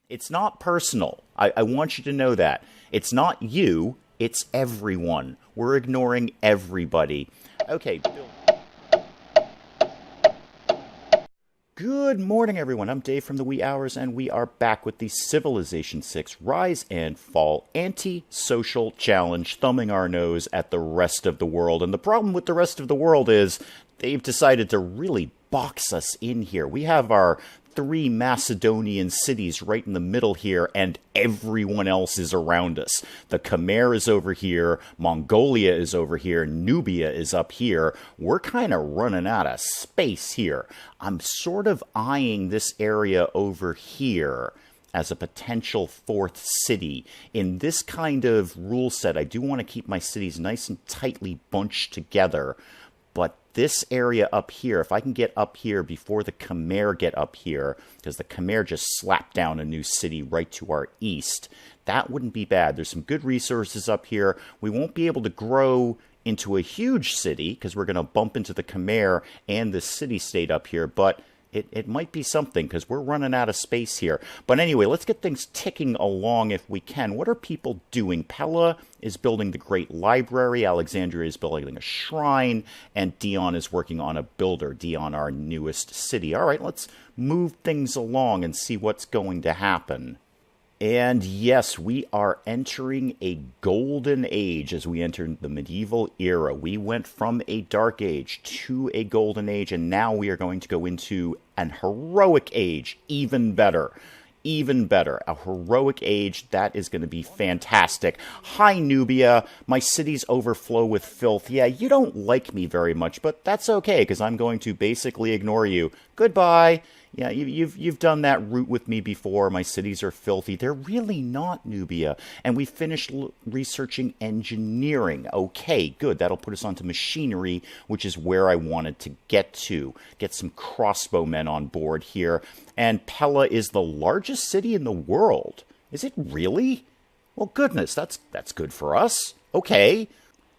It's not personal. I want you to know that. It's not you, it's everyone. We're ignoring everybody. Okay, Bill. Good morning, everyone. I'm Dave from the Wee Hours, and we are back with the Civilization 6 Rise and Fall Anti-Social Challenge, thumbing our nose at the rest of the world. And the problem with the rest of the world is they've decided to really box us in here. We have our 3 Macedonian cities right in the middle here, and everyone else is around us. The Khmer is over here, Mongolia is over here, Nubia is up here. We're kind of running out of space here. I'm sort of eyeing this area over here as a potential 4th city. In this kind of rule set, I do want to keep my cities nice and tightly bunched together. But this area up here, if I can get up here before the Khmer get up here, because the Khmer just slapped down a new city right to our east, that wouldn't be bad. There's some good resources up here. We won't be able to grow into a huge city, because we're going to bump into the Khmer and the city-state up here, but it might be something, because we're running out of space here. But anyway, let's get things ticking along if we can. What are people doing? Pella is building the Great Library, Alexandria is building a shrine, and Dion is working on a builder. Dion, our newest city. All right, let's move things along and see what's going to happen. And yes, we are entering a golden age as we enter the medieval era. We went from a dark age to a golden age, and now we are going to go into an heroic age. Even better. Even better. A heroic age, that is going to be fantastic. Hi, Nubia. My cities overflow with filth. Yeah, you don't like me very much, but that's okay, because I'm going to basically ignore you. Goodbye. Yeah, you've done that route with me before. My cities are filthy. They're really not, Nubia. And we finished researching engineering. Okay, good. That'll put us onto machinery, which is where I wanted to get to. Get some crossbowmen on board here. And Pella is the largest city in the world. Is it really? Well, goodness, that's good for us. Okay.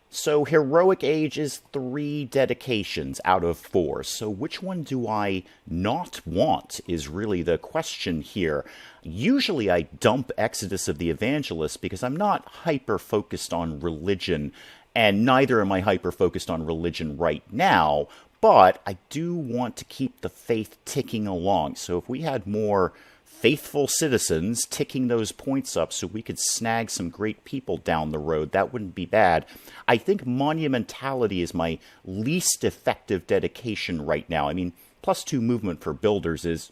So heroic age is 3 dedications out of 4. So which one do I not want is really the question here. Usually I dump Exodus of the Evangelists because I'm not hyper-focused on religion, and neither am I hyper-focused on religion right now, but I do want to keep the faith ticking along. So if we had more faithful citizens ticking those points up so we could snag some great people down the road, that wouldn't be bad. I think monumentality is my least effective dedication right now. I mean, +2 movement for builders is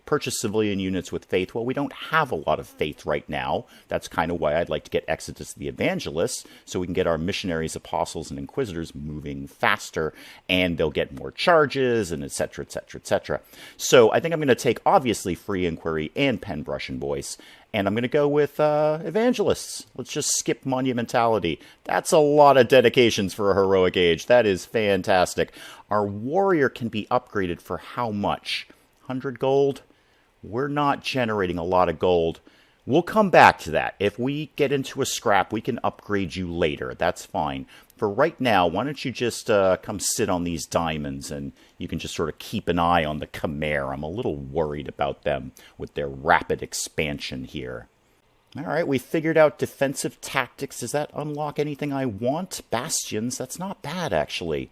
Purchase civilian units with faith. Well, we don't have a lot of faith right now. That's kind of why I'd like to get Exodus the Evangelists, so we can get our missionaries, apostles, and inquisitors moving faster, and they'll get more charges, and etc., etc., etc. So I think I'm going to take, obviously, Free Inquiry and Pen, Brush, and Voice, and I'm going to go with Evangelists. Let's just skip Monumentality. That's a lot of dedications for a heroic age. That is fantastic. Our warrior can be upgraded for how much? 100 gold? We're not generating a lot of gold. We'll come back to that. If we get into a scrap, we can upgrade you later. That's fine. For right now, why don't you just come sit on these diamonds, and you can just sort of keep an eye on the Khmer. I'm a little worried about them with their rapid expansion here. All right, we figured out defensive tactics. Does that unlock anything I want? Bastions, that's not bad, actually.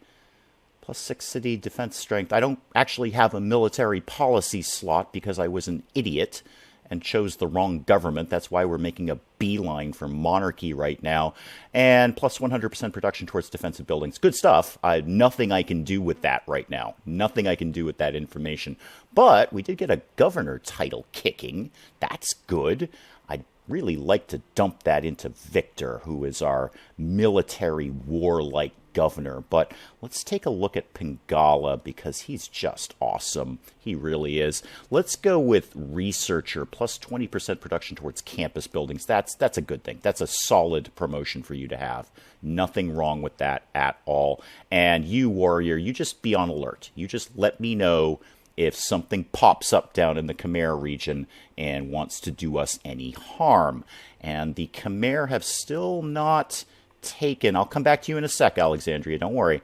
+6 city defense strength. I don't actually have a military policy slot because I was an idiot and chose the wrong government. That's why we're making a beeline for monarchy right now. And +100% production towards defensive buildings. Good stuff. Nothing I can do with that right now. Nothing I can do with that information. But we did get a governor title kicking. That's good. I'd really like to dump that into Victor, who is our military warlike governor. But let's take a look at Pingala, because he's just awesome. He really is. Let's go with researcher, +20% production towards campus buildings. That's a good thing. That's a solid promotion for you to have. Nothing wrong with that at all. And you, warrior, you just be on alert. You just let me know if something pops up down in the Khmer region and wants to do us any harm. And the Khmer have still not taken, I'll come back to you in a sec, Alexandria, don't worry,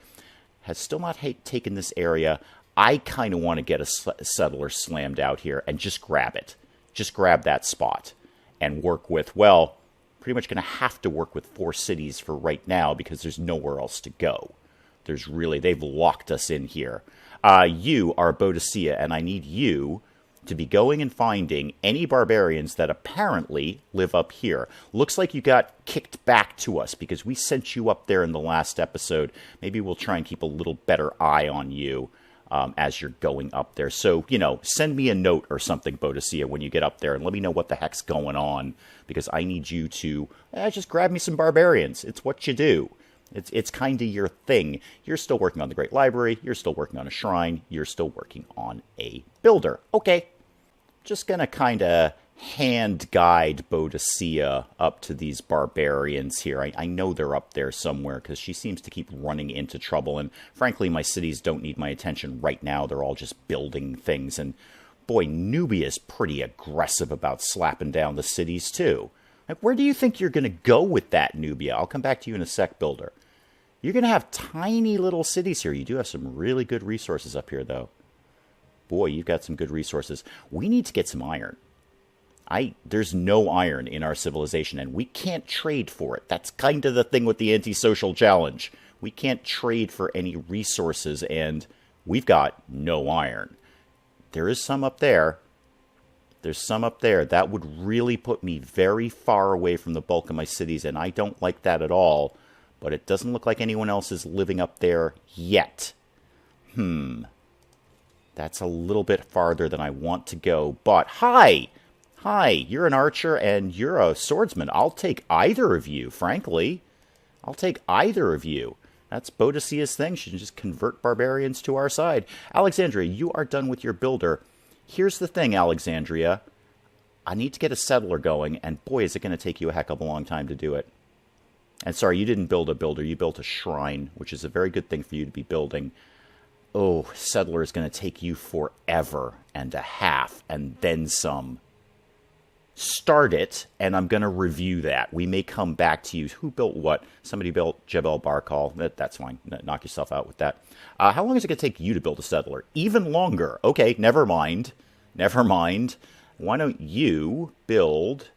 has still not taken this area. I kind of want to get a settler slammed out here and just grab it. just grab that spot and work with, well, pretty much going to have to work with 4 cities for right now because there's nowhere else to go. They've locked us in here. You are Boadicea, and I need you to be going and finding any barbarians that apparently live up here. Looks like you got kicked back to us because we sent you up there in the last episode. Maybe we'll try and keep a little better eye on you as you're going up there. So, send me a note or something, Boadicea, when you get up there, and let me know what the heck's going on, because I need you to just grab me some barbarians. It's what you do. It's kind of your thing. You're still working on the Great Library. You're still working on a shrine. You're still working on a builder. Okay. Just going to kind of hand guide Boadicea up to these barbarians here. I know they're up there somewhere because she seems to keep running into trouble. And frankly, my cities don't need my attention right now. They're all just building things. And boy, Nubia's pretty aggressive about slapping down the cities too. Like, where do you think you're going to go with that, Nubia? I'll come back to you in a sec, Builder. You're going to have tiny little cities here. You do have some really good resources up here, though. Boy, you've got some good resources. We need to get some iron. There's no iron in our civilization, and we can't trade for it. That's kind of the thing with the antisocial challenge. We can't trade for any resources, and we've got no iron. There is some up there. There's some up there. That would really put me very far away from the bulk of my cities, and I don't like that at all. But it doesn't look like anyone else is living up there yet. That's a little bit farther than I want to go. But, hi, you're an archer and you're a swordsman. I'll take either of you, frankly. I'll take either of you. That's Boadicea's thing. She can just convert barbarians to our side. Alexandria, you are done with your builder. Here's the thing, Alexandria. I need to get a settler going, and boy, is it going to take you a heck of a long time to do it. And sorry, you didn't build a builder. You built a shrine, which is a very good thing for you to be building. Oh, settler is going to take you forever and a half, and then some. Start it, and I'm going to review that. We may come back to you. Who built what? Somebody built Jebel Barkal. That's fine. Knock yourself out with that. How long is it going to take you to build a settler? Even longer. Okay, never mind. Never mind. Why don't you build...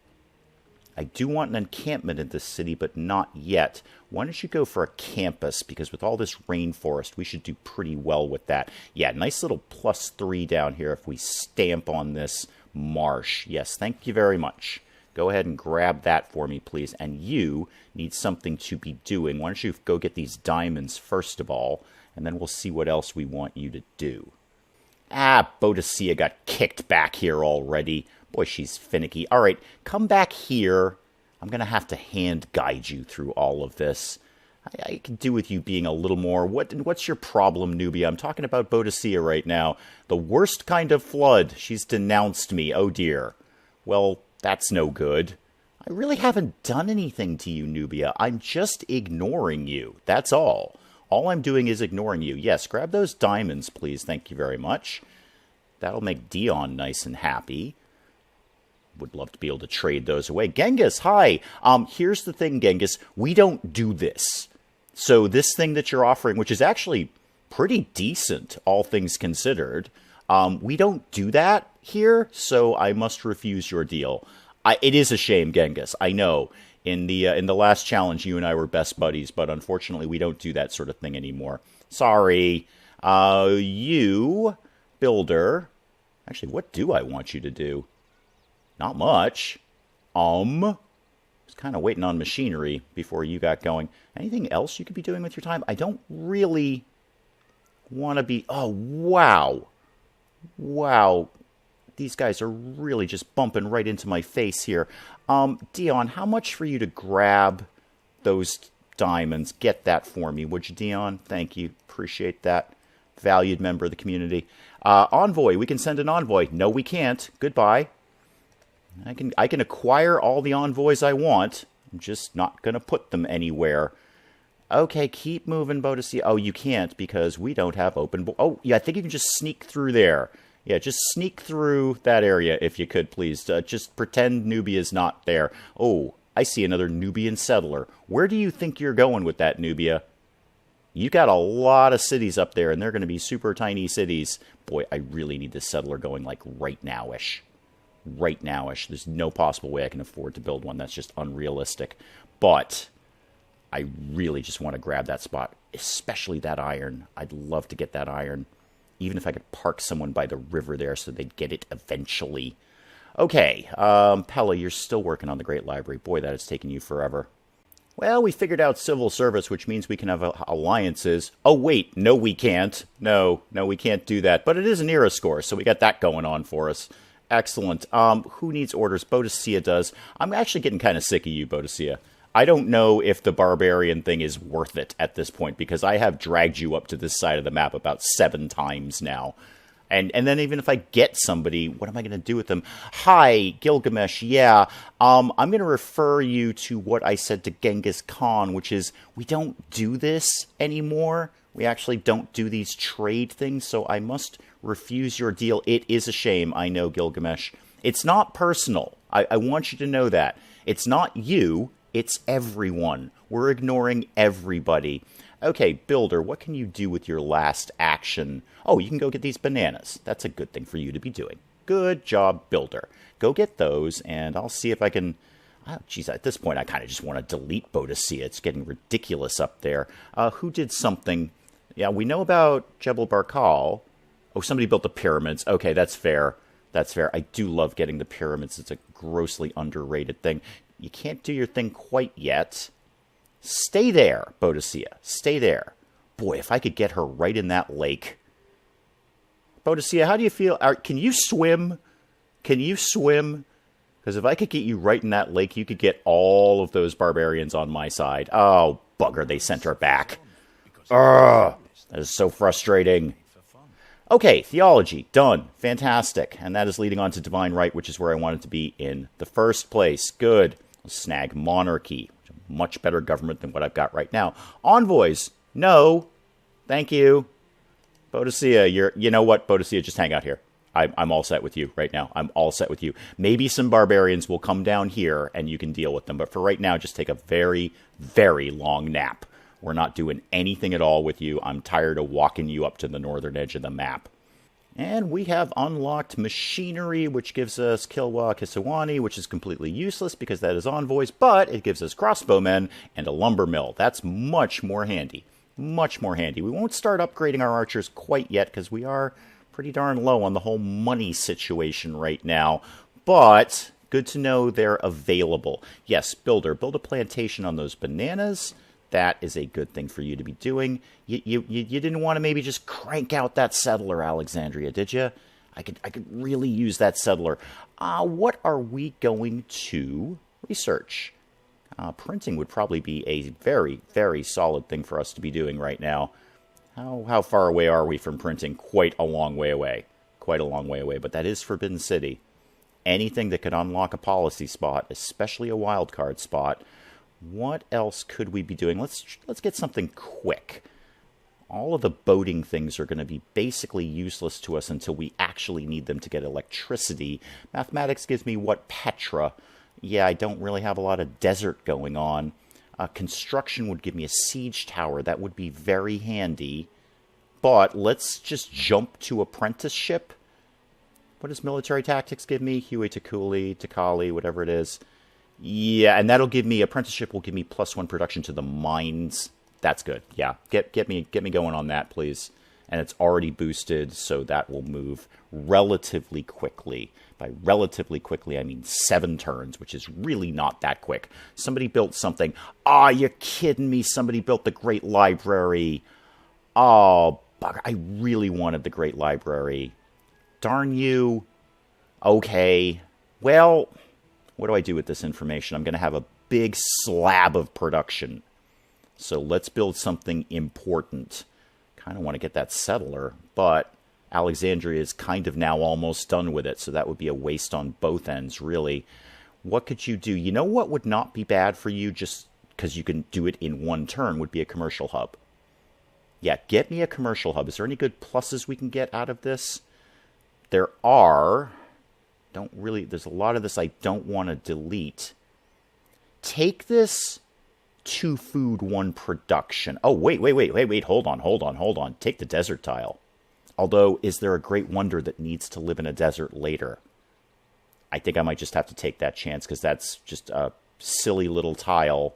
I do want an encampment in this city, but not yet. Why don't you go for a campus? Because with all this rainforest, we should do pretty well with that. Yeah, nice little +3 down here if we stamp on this marsh. Yes, thank you very much. Go ahead and grab that for me, please. And you need something to be doing. Why don't you go get these diamonds first of all, and then we'll see what else we want you to do. Boadicea got kicked back here already. Boy, she's finicky. All right, come back here. I'm going to have to hand guide you through all of this. I can do with you being a little more... What's your problem, Nubia? I'm talking about Boadicea right now. The worst kind of flood. She's denounced me. Oh, dear. Well, that's no good. I really haven't done anything to you, Nubia. I'm just ignoring you. That's all. All I'm doing is ignoring you. Yes, grab those diamonds, please. Thank you very much. That'll make Dion nice and happy. Would love to be able to trade those away. Genghis, hi. Here's the thing, Genghis. We don't do this. So this thing that you're offering, which is actually pretty decent, all things considered, we don't do that here, so I must refuse your deal. It is a shame, Genghis. I know. In the last challenge, you and I were best buddies, but unfortunately, we don't do that sort of thing anymore. Sorry. You, builder. Actually, what do I want you to do? Not much. Was kind of waiting on machinery before you got going. Anything else you could be doing with your time? I don't really want to be... Oh, wow. Wow. These guys are really just bumping right into my face here. Dion, how much for you to grab those diamonds? Get that for me, would you, Dion? Thank you. Appreciate that. Valued member of the community. Envoy. We can send an envoy. No, we can't. Goodbye. I can acquire all the envoys I want. I'm just not going to put them anywhere. Okay, keep moving, Boadicea. Oh, you can't because we don't have open... Oh, yeah, I think you can just sneak through there. Yeah, just sneak through that area if you could, please. Just pretend Nubia's not there. Oh, I see another Nubian settler. Where do you think you're going with that, Nubia? You got a lot of cities up there, and they're going to be super tiny cities. Boy, I really need this settler going, like, right now-ish. right now-ish. There's no possible way I can afford to build one. That's just unrealistic. But I really just want to grab that spot, especially that iron. I'd love to get that iron, even if I could park someone by the river there so they'd get it eventually. Okay, Pella, you're still working on the Great Library. Boy, that has taken you forever. Well, we figured out civil service, which means we can have alliances. Oh, wait, no, we can't. No, we can't do that. But it is an era score, so we got that going on for us. Excellent. Who needs orders? Boadicea does. I'm actually getting kind of sick of you, Boadicea. I don't know if the barbarian thing is worth it at this point, because I have dragged you up to this side of the map about 7 times now. And then even if I get somebody, what am I going to do with them? Hi, Gilgamesh, yeah. I'm going to refer you to what I said to Genghis Khan, which is we don't do this anymore. We actually don't do these trade things, so I must refuse your deal. It is a shame, I know, Gilgamesh. It's not personal. I want you to know that. It's not you, it's everyone. We're ignoring everybody. Okay, Builder, what can you do with your last action? Oh, you can go get these bananas. That's a good thing for you to be doing. Good job, Builder. Go get those, and I'll see if I can... Oh, geez, at this point, I kind of just want to delete Boadicea. It's getting ridiculous up there. Who did something? Yeah, we know about Jebel Barkal. Oh, somebody built the pyramids. Okay, that's fair. That's fair. I do love getting the pyramids. It's a grossly underrated thing. You can't do your thing quite yet. Stay there, Boadicea. Stay there. Boy, if I could get her right in that lake. Boadicea, how do you feel? Can you swim? Can you swim? Because if I could get you right in that lake, you could get all of those barbarians on my side. Oh, bugger, they sent her back. Ugh, that is so frustrating. Okay, theology, done. Fantastic. And that is leading on to divine right, which is where I wanted to be in the first place. Good. Snag monarchy. Much better government than what I've got right now. Envoys, no. Thank you. Boadicea, you know what, Boadicea, just hang out here. I'm all set with you right now. I'm all set with you. Maybe some barbarians will come down here and you can deal with them. But for right now, just take a very, very long nap. We're not doing anything at all with you. I'm tired of walking you up to the northern edge of the map. And we have unlocked machinery, which gives us Kilwa Kisawani, which is completely useless because that is envoys, but it gives us crossbowmen and a lumber mill. That's much more handy. Much more handy. We won't start upgrading our archers quite yet because we are pretty darn low on the whole money situation right now. But good to know they're available. Yes, Builder, build a plantation on those bananas. That is a good thing for you to be doing. You didn't want to maybe just crank out that settler, Alexandria, did you? I could really use that settler. What are we going to research? Printing would probably be a very, very solid thing for us to be doing right now. How far away are we from printing? Quite a long way away. Quite a long way away, but that is Forbidden City. Anything that could unlock a policy spot, especially a wildcard spot. What else could we be doing? Let's get something quick. All of the boating things are going to be basically useless to us until we actually need them to get electricity. Mathematics gives me what? Petra. Yeah, I don't really have a lot of desert going on. Construction would give me a siege tower. That would be very handy. But let's just jump to apprenticeship. What does military tactics give me? Huey Takuli, Takali, whatever it is. Yeah, and that'll give me, apprenticeship will give me +1 production to the mines. That's good. Yeah, get me going on that, please. And it's already boosted, so that will move relatively quickly. By relatively quickly, I mean 7 turns, which is really not that quick. Somebody built something. Ah, you're kidding me. Somebody built the Great Library. Oh, bugger. I really wanted the Great Library. Darn you. Okay. Well, what do I do with this information? I'm going to have a big slab of production. So let's build something important. Kind of want to get that settler, but Alexandria is kind of now almost done with it, so that would be a waste on both ends, really. What could you do? You know what would not be bad for you, just because you can do it in 1 turn, would be a commercial hub. Yeah, get me a commercial hub. Is there any good pluses we can get out of this? There are. There's a lot of this I don't want to delete. Take this 2 food, 1 production. Oh, wait, hold on. Take the desert tile. Although, is there a great wonder that needs to live in a desert later? I think I might just have to take that chance because that's just a silly little tile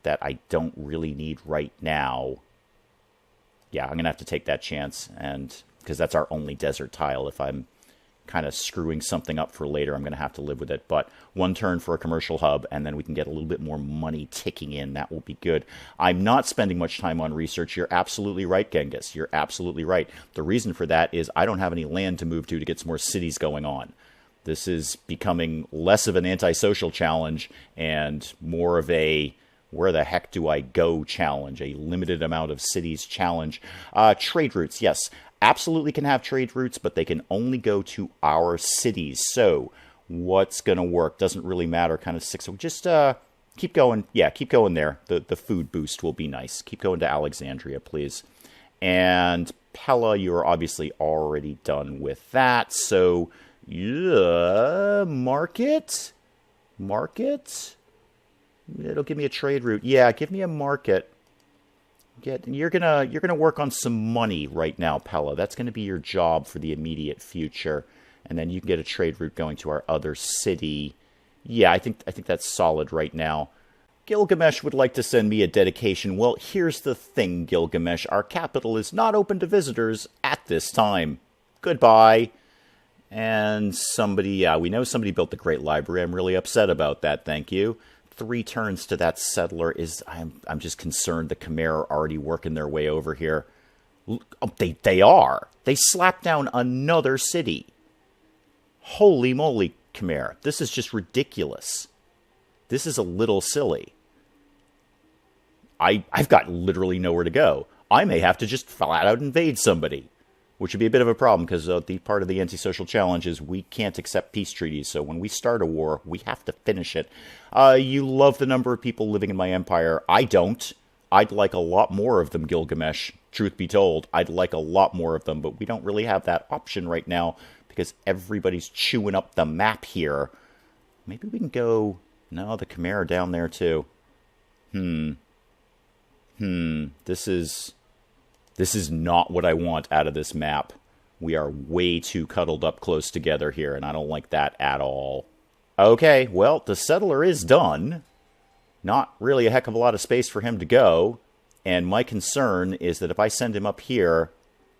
that I don't really need right now. Yeah, I'm going to have to take that chance, and because that's our only desert tile. If I'm kind of screwing something up for later, I'm going to have to live with it. But 1 turn for a commercial hub, and then we can get a little bit more money ticking in. That will be good. I'm not spending much time on research. You're absolutely right, Genghis. You're absolutely right. The reason for that is I don't have any land to move to get some more cities going on. This is becoming less of an antisocial challenge and more of a where the heck do I go challenge, a limited amount of cities challenge. Trade routes, yes. Absolutely can have trade routes, but they can only go to our cities. So what's going to work? Doesn't really matter. Kind of six. So just keep going. Yeah, keep going there. The food boost will be nice. Keep going to Alexandria, please. And Pella, you're obviously already done with that. So yeah, market. It'll give me a trade route. Yeah, give me a market. You're gonna work on some money right now, Pella. That's gonna be your job for the immediate future, and then you can get a trade route going to our other city. Yeah, I think that's solid right now. Gilgamesh would like to send me a dedication. Well, here's the thing, Gilgamesh. Our capital is not open to visitors at this time. Goodbye. And somebody, yeah, we know somebody built the Great Library. I'm really upset about that. Thank you. 3 turns to that settler is... I'm just concerned the Khmer are already working their way over here. Oh, they are. They slapped down another city. Holy moly, Khmer. This is just ridiculous. This is a little silly. I've got literally nowhere to go. I may have to just flat out invade somebody, which would be a bit of a problem because the part of the antisocial challenge is we can't accept peace treaties. So when we start a war, we have to finish it. You love the number of people living in my empire. I don't. I'd like a lot more of them, Gilgamesh. Truth be told, I'd like a lot more of them, but we don't really have that option right now because everybody's chewing up the map here. Maybe we can go... No, the Khmer are down there too. This is not what I want out of this map. We are way too cuddled up close together here, and I don't like that at all. Okay, well, the settler is done. Not really a heck of a lot of space for him to go. And my concern is that if I send him up here,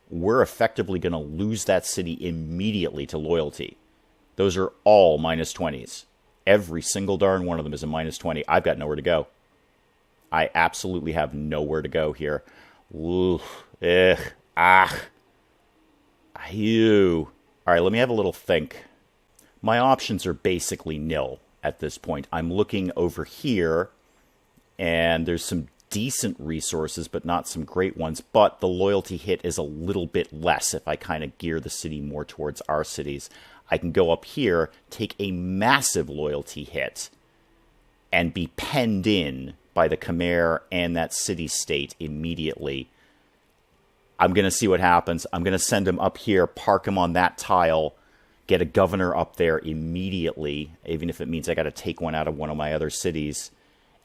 we're effectively going to lose that city immediately to loyalty. Those are all minus 20s. Every single darn one of them is a minus 20. I've got nowhere to go. I absolutely have nowhere to go here. Ooh, ew. All right, let me have a little think. My options are basically nil at this point. I'm looking over here, and there's some decent resources, but not some great ones. But the loyalty hit is a little bit less if I kind of gear the city more towards our cities. I can go up here, take a massive loyalty hit, and be penned in by the Khmer and that city-state immediately. I'm going to see what happens. I'm going to send him up here, park him on that tile, get a governor up there immediately, even if it means I got to take one out of one of my other cities,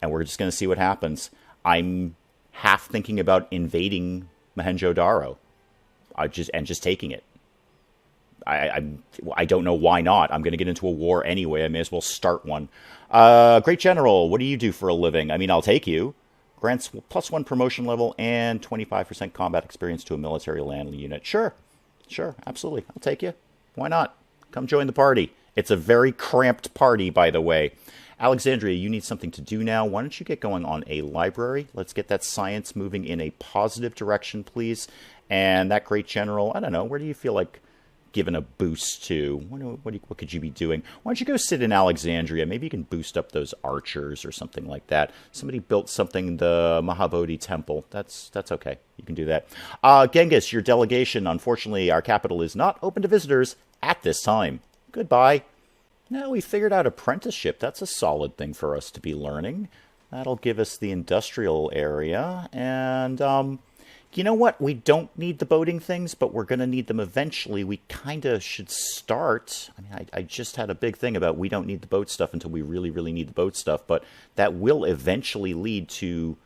and we're just going to see what happens. I'm half thinking about invading Mohenjo-Daro, just taking it. I don't know why not. I'm going to get into a war anyway. I may as well start one. Great General, what do you do for a living? I mean, I'll take you. Grants +1 promotion level and 25% combat experience to a military land unit. Sure, absolutely. I'll take you. Why not? Come join the party. It's a very cramped party, by the way. Alexandria, you need something to do now. Why don't you get going on a library? Let's get that science moving in a positive direction, please. And that Great General, I don't know, where do you feel like given a boost to? What could you be doing? Why don't you go sit in Alexandria? Maybe you can boost up those archers or something like that. Somebody built something, the Mahabodhi Temple. That's okay. You can do that. Genghis, your delegation. Unfortunately, our capital is not open to visitors at this time. Goodbye. Now we figured out apprenticeship. That's a solid thing for us to be learning. That'll give us the industrial area. And, you know what? We don't need the boating things, but we're going to need them eventually. We kind of should start. I mean, I just had a big thing about we don't need the boat stuff until we really, really need the boat stuff, but that will eventually lead to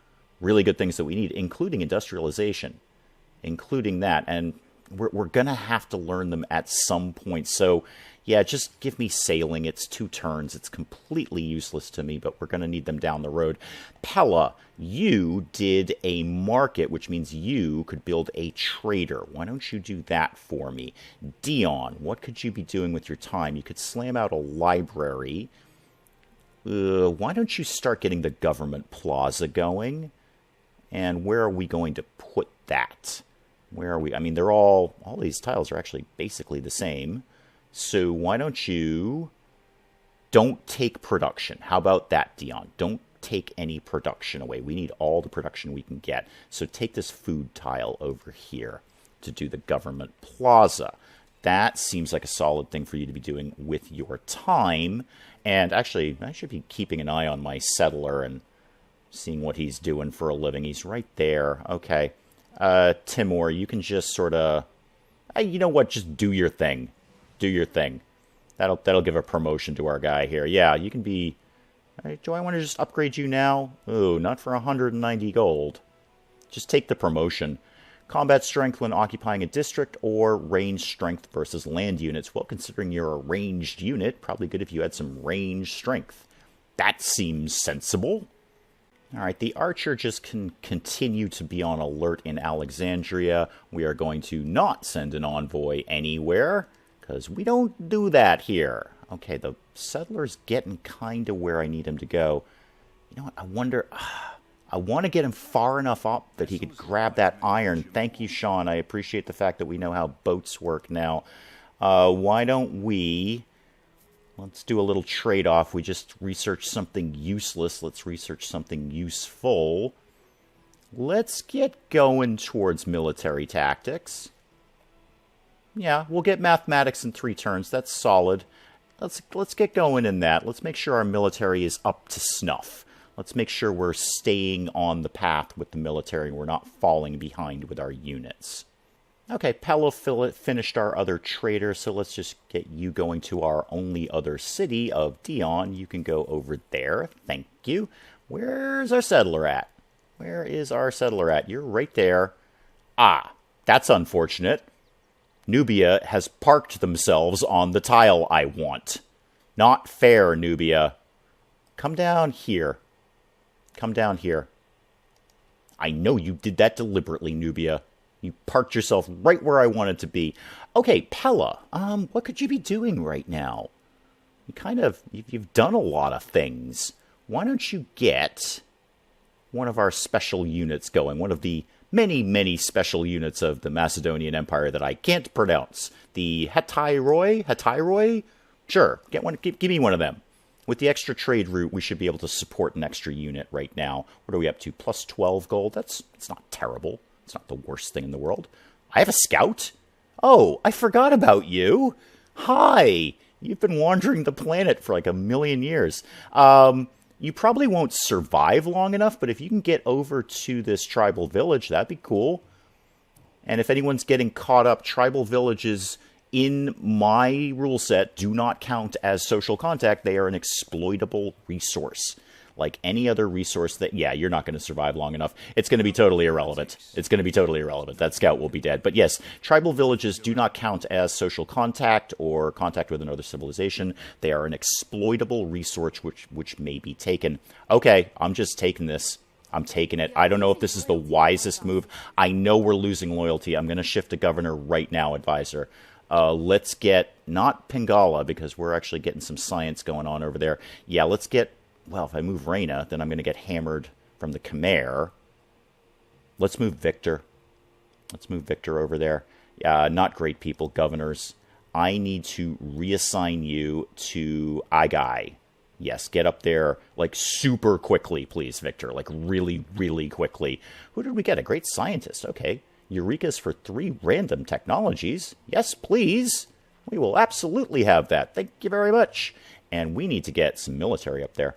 really good things that we need, including industrialization, including that. And we're going to have to learn them at some point. So, Yeah, just give me sailing. It's 2 turns. It's completely useless to me, but we're going to need them down the road. Pella, you did a market, which means you could build a trader. Why don't you do that for me? Dion, what could you be doing with your time? You could slam out a library. Why don't you start getting the government plaza going? And where are we going to put that? Where are we? I mean, they're all these tiles are actually basically the same. So why don't you don't take production? How about that, Dion? Don't take any production away. We need all the production we can get. So take this food tile over here to do the government plaza. That seems like a solid thing for you to be doing with your time. And actually, I should be keeping an eye on my settler and seeing what he's doing for a living. He's right there. Okay. Timur, you can just sort of... you know what? Just do your thing. Do your thing. That'll give a promotion to our guy here. Yeah, you can be... do I want to just upgrade you now? Ooh, not for 190 gold. Just take the promotion. Combat strength when occupying a district, or range strength versus land units. Well, considering you're a ranged unit, probably good if you had some range strength. That seems sensible. All right, the archer just can continue to be on alert in Alexandria. We are going to not send an envoy anywhere, because we don't do that here. Okay, the settler's getting kind of where I need him to go. You know what, I wonder... I want to get him far enough up that he could grab that iron. Thank you, Sean. I appreciate the fact that we know how boats work now. Why don't we... Let's do a little trade-off. We just researched something useless. Let's research something useful. Let's get going towards military tactics. Yeah, we'll get mathematics in 3 turns. That's solid. Let's get going in that. Let's make sure our military is up to snuff. Let's make sure we're staying on the path with the military and we're not falling behind with our units. Okay, Pella finished our other trader, so let's just get you going to our only other city of Dion. You can go over there. Thank you. Where's our settler at? Where is our settler at? You're right there. Ah, that's unfortunate. Nubia has parked themselves on the tile I want. Not fair, Nubia. Come down here. Come down here. I know you did that deliberately, Nubia. You parked yourself right where I wanted to be. Okay, Pella, what could you be doing right now? You've done a lot of things. Why don't you get one of our special units going? One of the many, many special units of the Macedonian Empire that I can't pronounce. The Hetairoi? Sure, get one. Give me one of them. With the extra trade route, we should be able to support an extra unit right now. What are we up to? Plus 12 gold? It's not terrible. It's not the worst thing in the world. I have a scout? Oh, I forgot about you. Hi. You've been wandering the planet for like a million years. You probably won't survive long enough, but if you can get over to this tribal village, that'd be cool. And if anyone's getting caught up, tribal villages... in my rule set, do not count as social contact. They are an exploitable resource. Like any other resource that, yeah, you're not going to survive long enough. It's going to be totally irrelevant. It's going to be totally irrelevant. That scout will be dead. But yes, tribal villages do not count as social contact or contact with another civilization. They are an exploitable resource which may be taken. Okay, I'm just taking this. I'm taking it. I don't know if this is the wisest move. I know we're losing loyalty. I'm going to shift to governor right now, advisor. Let's get, not Pingala, because we're actually getting some science going on over there. Yeah, let's get, well, if I move Reina, then I'm going to get hammered from the Khmer. Let's move Victor. Let's move Victor over there. Not great people, governors. I need to reassign you to Agai. Yes, get up there, like, super quickly, please, Victor. Like, really, really quickly. Who did we get? A great scientist. Okay. Eureka's for 3 random technologies. Yes, please. We will absolutely have that. Thank you very much. And we need to get some military up there.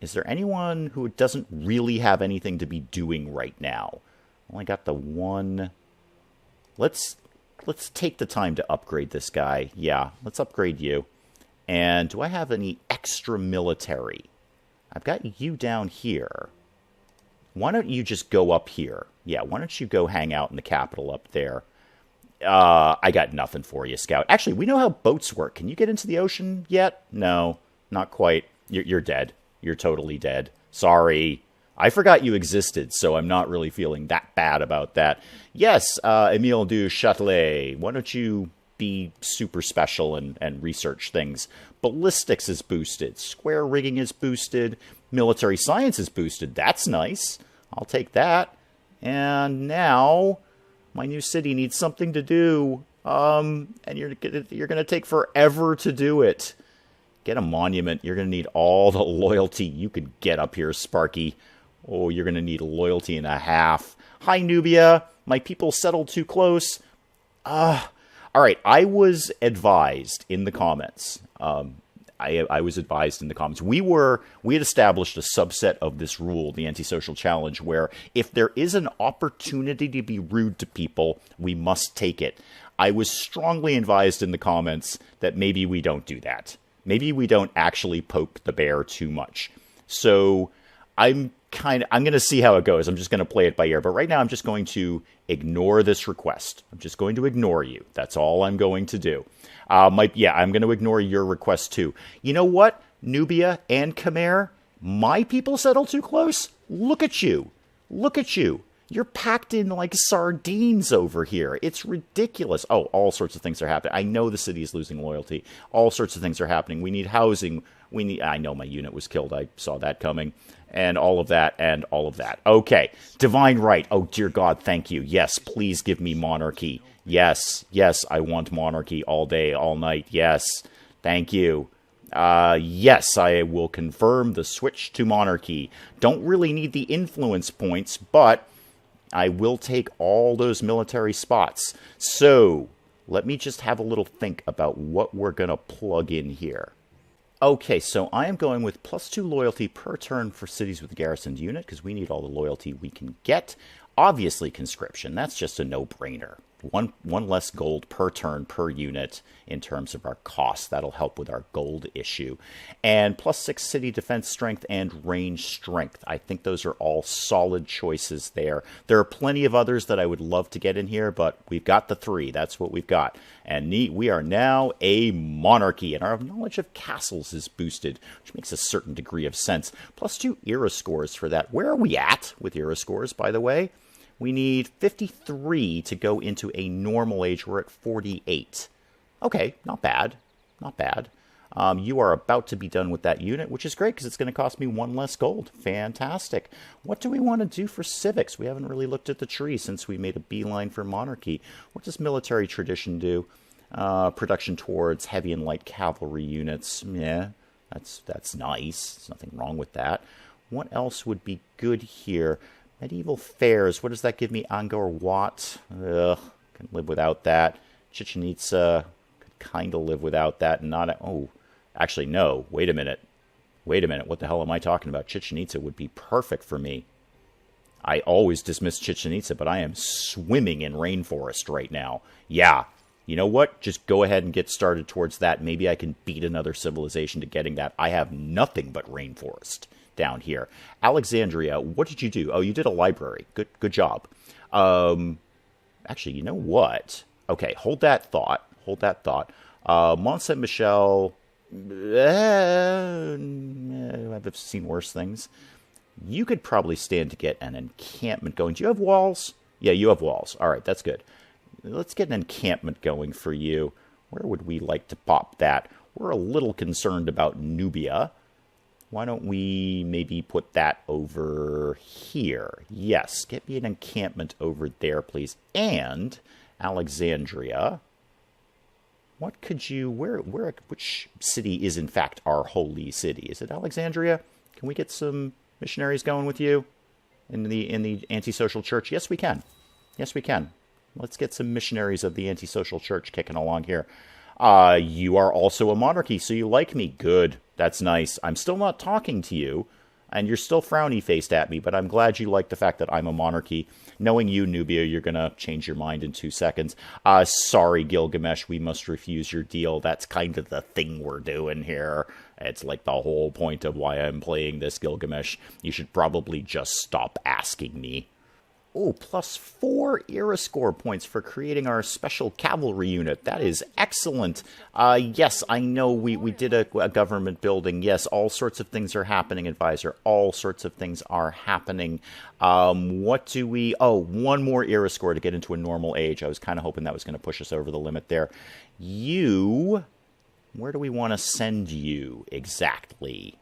Is there anyone who doesn't really have anything to be doing right now? Only got the one. Let's take the time to upgrade this guy. Yeah, let's upgrade you. And do I have any extra military? I've got you down here. Why don't you just go up here? Yeah, why don't you go hang out in the capital up there? I got nothing for you, Scout. Actually, we know how boats work. Can you get into the ocean yet? No, not quite. You're dead. You're totally dead. Sorry. I forgot you existed, so I'm not really feeling that bad about that. Yes, Emile du Châtelet, why don't you be super special and research things? Ballistics is boosted. Square rigging is boosted. Military science is boosted. That's nice. I'll take that. And now my new city needs something to do. And you're gonna take forever to do it. Get a monument. You're gonna need all the loyalty you can get up here, Sparky. Oh, you're gonna need loyalty and a half. Hi, Nubia. My people settled too close. All right. I was advised in the comments. I was advised in the comments. We had established a subset of this rule, the antisocial challenge, where if there is an opportunity to be rude to people, we must take it. I was strongly advised in the comments that maybe we don't do that. Maybe we don't actually poke the bear too much. So I'm going to see how it goes. I'm just going to play it by ear. But right now I'm just going to ignore this request. I'm just going to ignore you. That's all I'm going to do. I'm going to ignore your request too. You know what? Nubia and Khmer, my people settle too close. Look at you. Look at you. You're packed in like sardines over here. It's ridiculous. Oh, all sorts of things are happening. I know the city is losing loyalty. All sorts of things are happening. We need housing. I know my unit was killed. I saw that coming. And all of that, and all of that. Okay. Divine right. Oh, dear God, thank you. Yes, please give me monarchy. Yes, I want monarchy all day, all night. Yes, thank you. Yes, I will confirm the switch to monarchy. Don't really need the influence points, but I will take all those military spots. So, let me just have a little think about what we're going to plug in here. Okay, so I am going with +2 loyalty per turn for cities with a garrisoned unit, because we need all the loyalty we can get. Obviously, conscription. That's just a no-brainer. One less gold per turn per unit in terms of our costs. That'll help with our gold issue. And +6 city defense strength and range strength. I think those are all solid choices there. There are plenty of others that I would love to get in here, but we've got the 3. That's what we've got. And we are now a monarchy, and our knowledge of castles is boosted, which makes a certain degree of sense. +2 era scores for that. Where are we at with era scores, by the way? We need 53 to go into a normal age. We're at 48. Okay, not bad. Not bad. You are about to be done with that unit, which is great because it's going to cost me 1 less gold. Fantastic. What do we want to do for civics? We haven't really looked at the tree since we made a beeline for monarchy. What does military tradition do? Production towards heavy and light cavalry units. Yeah, that's nice. There's nothing wrong with that. What else would be good here? Medieval fairs. What does that give me? Angkor Wat. Ugh, can live without that. Chichen Itza. Could kind of live without that. Actually, no. Wait a minute. What the hell am I talking about? Chichen Itza would be perfect for me. I always dismiss Chichen Itza, but I am swimming in rainforest right now. Yeah. You know what? Just go ahead and get started towards that. Maybe I can beat another civilization to getting that. I have nothing but rainforest down here. Alexandria, what did you do? Oh, you did a library. Good job. Actually, you know what? Okay, hold that thought. Mont Saint Michel. I've seen worse things. You could probably stand to get an encampment going. Do you have walls? Yeah, you have walls. All right, that's good. Let's get an encampment going for you. Where would we like to pop that? We're a little concerned about Nubia. Why don't we maybe put that over here? Yes, get me an encampment over there, please. And Alexandria. What could you... Which city is, in fact, our holy city? Is it Alexandria? Can we get some missionaries going with you in the antisocial church? Yes, we can. Yes, we can. Let's get some missionaries of the antisocial church kicking along here. You are also a monarchy, so you like me. Good. That's nice. I'm still not talking to you, and you're still frowny-faced at me, but I'm glad you like the fact that I'm a monarchy. Knowing you, Nubia, you're going to change your mind in 2 seconds. Sorry, Gilgamesh, we must refuse your deal. That's kind of the thing we're doing here. It's like the whole point of why I'm playing this, Gilgamesh. You should probably just stop asking me. Oh, +4 era score points for creating our special cavalry unit. That is excellent. Yes, I know we did a government building. Yes, all sorts of things are happening, advisor. All sorts of things are happening. What do we... Oh, one more era score to get into a normal age. I was kind of hoping that was going to push us over the limit there. You... Where do we want to send you exactly?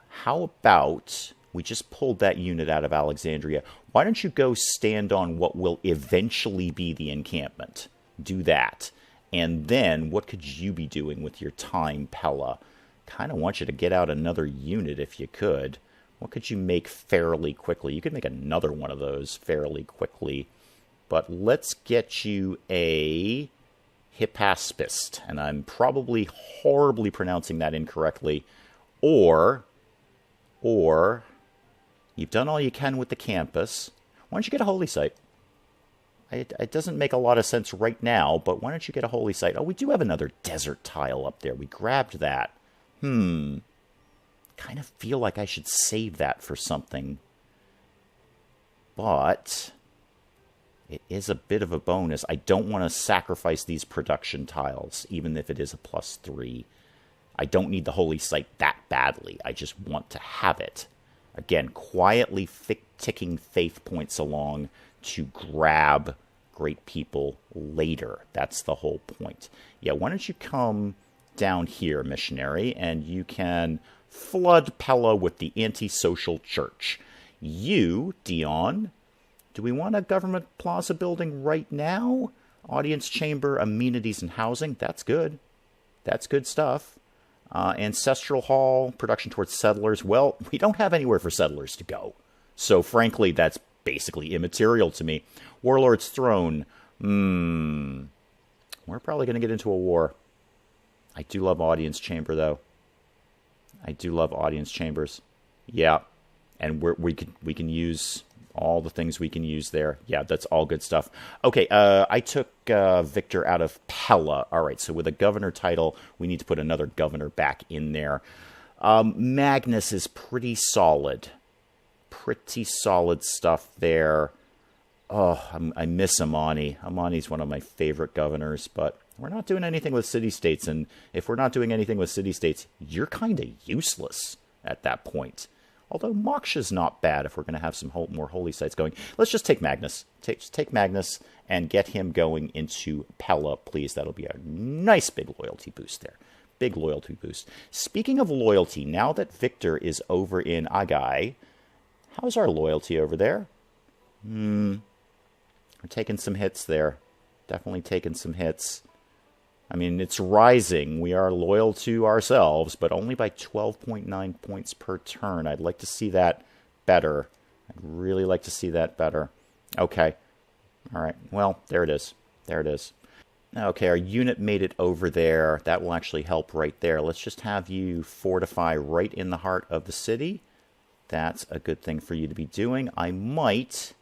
How about... We just pulled that unit out of Alexandria. Why don't you go stand on what will eventually be the encampment? Do that. And then, what could you be doing with your time, Pella? Kind of want you to get out another unit if you could. What could you make fairly quickly? You could make another one of those fairly quickly. But let's get you a Hippaspist. And I'm probably horribly pronouncing that incorrectly. Or... You've done all you can with the campus. Why don't you get a holy site? It doesn't make a lot of sense right now, but why don't you get a holy site? Oh, we do have another desert tile up there. We grabbed that. Kind of feel like I should save that for something. But it is a bit of a bonus. I don't want to sacrifice these production tiles, even if it is a +3. I don't need the holy site that badly. I just want to have it. Again, quietly ticking faith points along to grab great people later. That's the whole point. Yeah, why don't you come down here, missionary, and you can flood Pella with the antisocial church. You, Dion, do we want a government plaza building right now? Audience chamber, amenities, and housing. That's good. That's good stuff. Ancestral hall, production towards settlers. Well, we don't have anywhere for settlers to go. So, frankly, that's basically immaterial to me. Warlord's throne. We're probably going to get into a war. I do love audience chamber, though. I do love audience chambers. Yeah. And we can use all the things we can use there. Yeah, that's all good stuff. Okay, I took Victor out of Pella. All right, so with a governor title, we need to put another governor back in there. Magnus is pretty solid. Pretty solid stuff there. Oh, I miss Amani. Amani's one of my favorite governors, but we're not doing anything with city-states, and if we're not doing anything with city-states, you're kind of useless at that point. Although Moksha's not bad if we're going to have some more holy sites going. Let's just take Magnus. Take Magnus and get him going into Pella, please. That'll be a nice big loyalty boost there. Big loyalty boost. Speaking of loyalty, now that Victor is over in Agai, how's our loyalty over there? We're taking some hits there. Definitely taking some hits. I mean, it's rising. We are loyal to ourselves, but only by 12.9 points per turn. I'd like to see that better. I'd really like to see that better. Okay. All right. Well, there it is. There it is. Okay, our unit made it over there. That will actually help right there. Let's just have you fortify right in the heart of the city. That's a good thing for you to be doing. I might...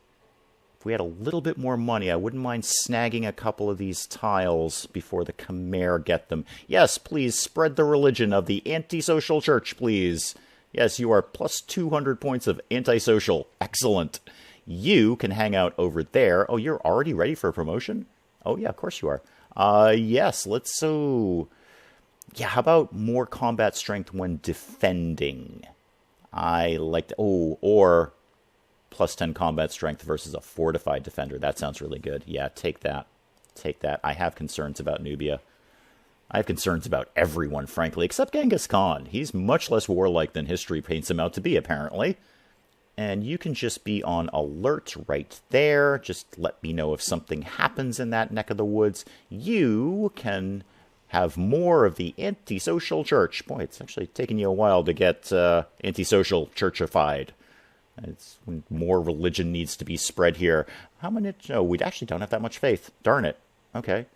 If we had a little bit more money, I wouldn't mind snagging a couple of these tiles before the Khmer get them. Yes, please, spread the religion of the antisocial church, please. Yes, you are plus 200 points of antisocial. Excellent. You can hang out over there. Oh, you're already ready for a promotion? Oh, yeah, of course you are. Yes, let's so... Yeah, how about more combat strength when defending? I like... Oh, or... plus 10 combat strength versus a fortified defender. That sounds really good. Yeah, take that. Take that. I have concerns about Nubia. I have concerns about everyone, frankly, except Genghis Khan. He's much less warlike than history paints him out to be, apparently. And you can just be on alert right there. Just let me know if something happens in that neck of the woods. You can have more of the antisocial church. Boy, it's actually taken you a while to get antisocial churchified. It's more religion needs to be spread here. How many? No, we actually don't have that much faith. Darn it. Okay.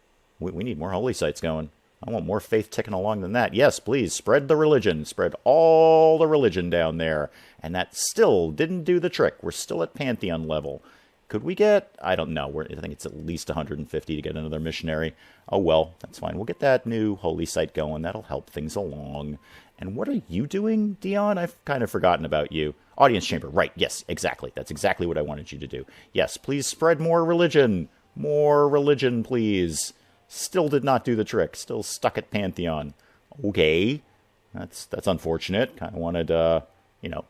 We need more holy sites going. I want more faith ticking along than that. Yes, please, spread the religion. Spread all the religion down there. And that still didn't do the trick. We're still at Pantheon level. Could we get, I don't know, I think it's at least 150 to get another missionary. Oh well, that's fine. We'll get that new holy site going. That'll help things along. And what are you doing, Dion? I've kind of forgotten about you. Audience chamber, right, yes, exactly. That's exactly what I wanted you to do. Yes, please spread more religion. More religion, please. Still did not do the trick. Still stuck at Pantheon. Okay, that's unfortunate. Kind of wanted, a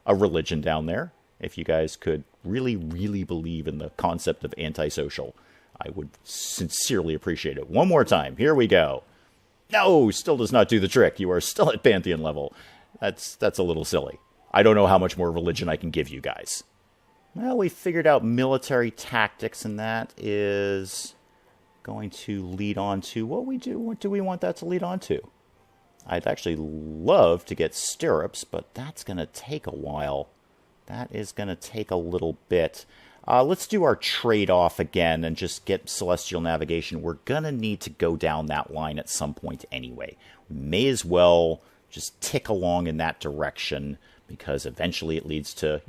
religion down there. If you guys could really, really believe in the concept of antisocial, I would sincerely appreciate it. One more time. Here we go. No, still does not do the trick. You are still at Pantheon level. That's a little silly. I don't know how much more religion I can give you guys. Well, we figured out military tactics, and that is going to lead on to what we do. What do we want that to lead on to? I'd actually love to get stirrups, but that's going to take a while. That is going to take a little bit. Let's do our trade-off again and just get celestial navigation. We're going to need to go down that line at some point anyway. We may as well just tick along in that direction because eventually it leads to,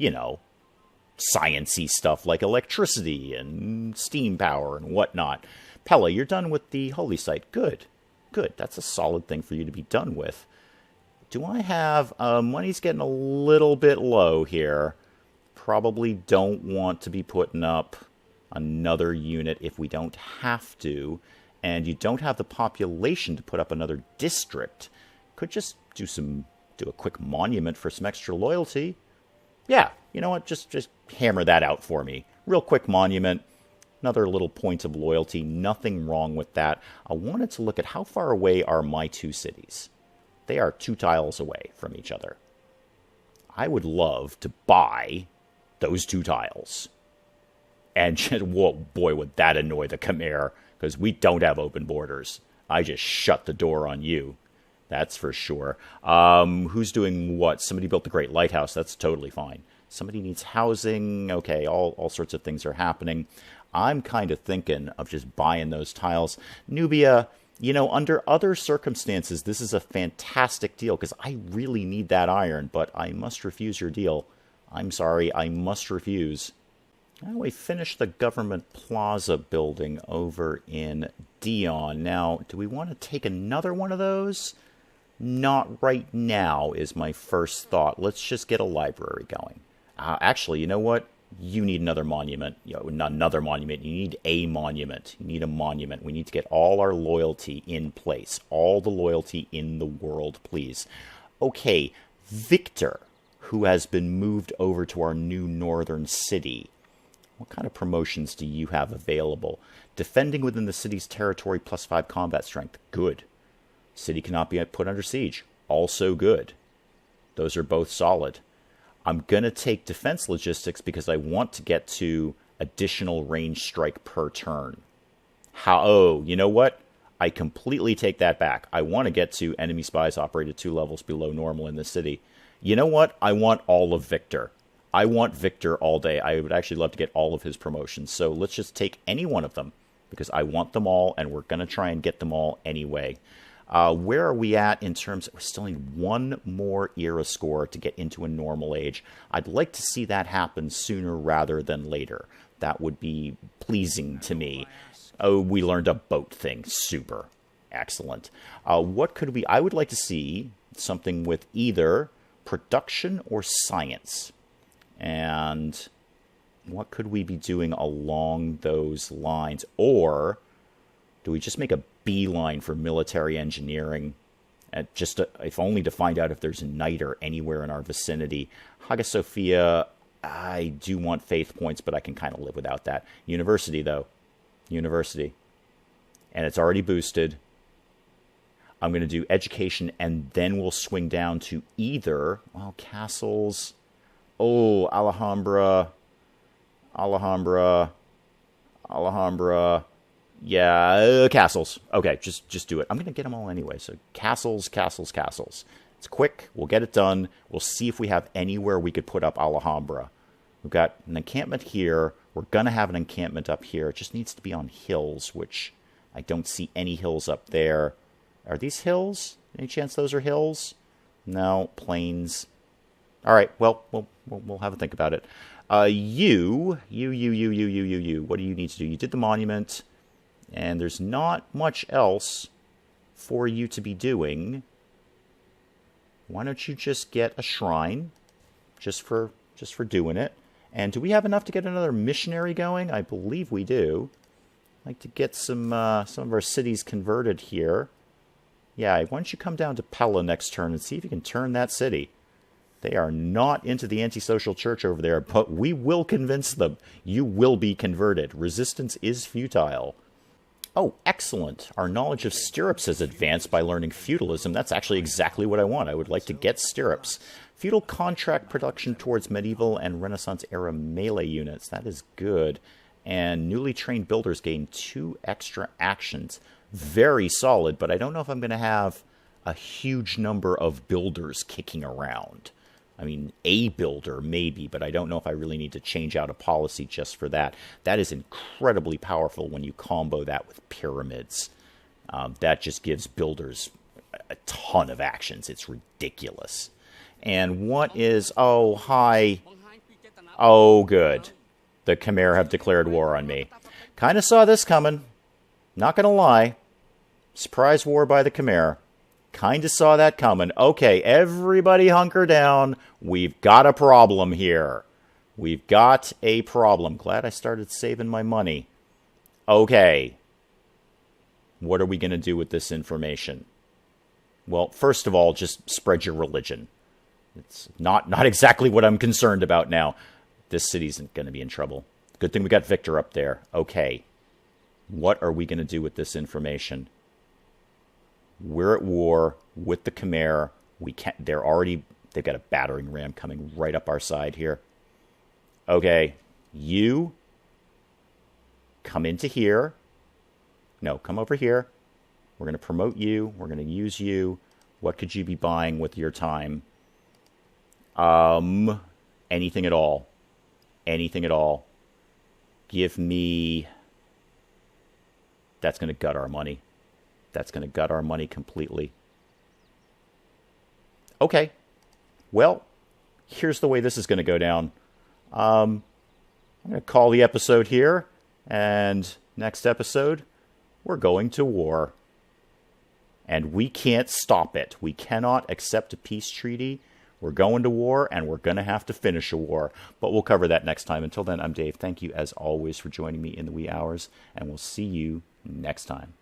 science-y stuff like electricity and steam power and whatnot. Pella, you're done with the holy site. Good. Good. That's a solid thing for you to be done with. Do I have... money's getting a little bit low here. Probably don't want to be putting up another unit if we don't have to. And you don't have the population to put up another district. Could just do a quick monument for some extra loyalty. Yeah, you know what? Just hammer that out for me. Real quick monument. Another little point of loyalty. Nothing wrong with that. I wanted to look at how far away are my two cities. They are 2 tiles away from each other. I would love to buy those 2 tiles. And just, whoa, boy, would that annoy the Khmer, because we don't have open borders. I just shut the door on you. That's for sure. Who's doing what? Somebody built the Great Lighthouse. That's totally fine. Somebody needs housing. Okay, all sorts of things are happening. I'm kind of thinking of just buying those tiles. Nubia... under other circumstances, this is a fantastic deal because I really need that iron, but I must refuse your deal. I'm sorry, I must refuse. Now we finished the government plaza building over in Dion. Now, do we want to take another one of those? Not right now is my first thought. Let's just get a library going. Actually, you know what? You need another monument. Not another monument. You need a monument. You need a monument. We need to get all our loyalty in place. All the loyalty in the world, please. Okay, Victor, who has been moved over to our new northern city. What kind of promotions do you have available? Defending within the city's territory +5 combat strength. Good. City cannot be put under siege. Also good. Those are both solid. I'm going to take defense logistics because I want to get to additional range strike per turn. Oh, you know what? I completely take that back. I want to get to enemy spies operated 2 levels below normal in the city. You know what? I want all of Victor. I want Victor all day. I would actually love to get all of his promotions. So let's just take any one of them because I want them all and we're going to try and get them all anyway. Where are we at in terms of... We still need 1 more era score to get into a normal age. I'd like to see that happen sooner rather than later. That would be pleasing to me. Oh, we learned a boat thing. Super. Excellent. What could we... I would like to see something with either production or science. And what could we be doing along those lines? Or do we just make a beeline for military engineering, if only to find out if there's niter anywhere in our vicinity? Hagia Sophia, I do want faith points, but I can kind of live without that. University, though. University. And it's already boosted. I'm going to do education, and then we'll swing down to either, castles. Oh, Alhambra. Yeah, castles. Okay, just do it. I'm going to get them all anyway. So castles. It's quick. We'll get it done. We'll see if we have anywhere we could put up Alhambra. We've got an encampment here. We're going to have an encampment up here. It just needs to be on hills, which I don't see any hills up there. Are these hills? Any chance those are hills? No, plains. All right. Well, we'll have a think about it. You. What do you need to do? You did the monument, and there's not much else for you to be doing. Why don't you just get a shrine, just for doing it? And do we have enough to get another missionary going? I believe we do. I'd like to get some of our cities converted here. Yeah, why don't you come down to Pella next turn and see if you can turn that city. They are not into the antisocial church over there, but we will convince them. You will be converted. Resistance is futile. Oh, excellent. Our knowledge of stirrups has advanced by learning feudalism. That's actually exactly what I want. I would like to get stirrups. Feudal contract production towards medieval and Renaissance era melee units. That is good. And newly trained builders gain 2 extra actions. Very solid, but I don't know if I'm going to have a huge number of builders kicking around. I mean, a builder, maybe, but I don't know if I really need to change out a policy just for that. That is incredibly powerful when you combo that with pyramids. That just gives builders a ton of actions. It's ridiculous. And what is... Oh, hi. Oh, good. The Khmer have declared war on me. Kind of saw this coming. Not going to lie. Surprise war by the Khmer. Kind of saw that coming. Okay, everybody hunker down. We've got a problem here. We've got a problem. Glad I started saving my money. Okay. What are we going to do with this information? Well, first of all, just spread your religion. It's not exactly what I'm concerned about now. This city's going to be in trouble. Good thing we got Victor up there. Okay. What are we going to do with this information? We're at war with the Khmer. They've got a battering ram coming right up our side here. Okay, you come into here. No, come over here. We're going to promote you. We're going to use you. What could you be buying with your time? Anything at all. Anything at all. Give me... That's going to gut our money. That's going to gut our money completely. Okay. Well, here's the way this is going to go down. I'm going to call the episode here. And next episode, we're going to war. And we can't stop it. We cannot accept a peace treaty. We're going to war, and we're going to have to finish a war. But we'll cover that next time. Until then, I'm Dave. Thank you, as always, for joining me in the wee hours. And we'll see you next time.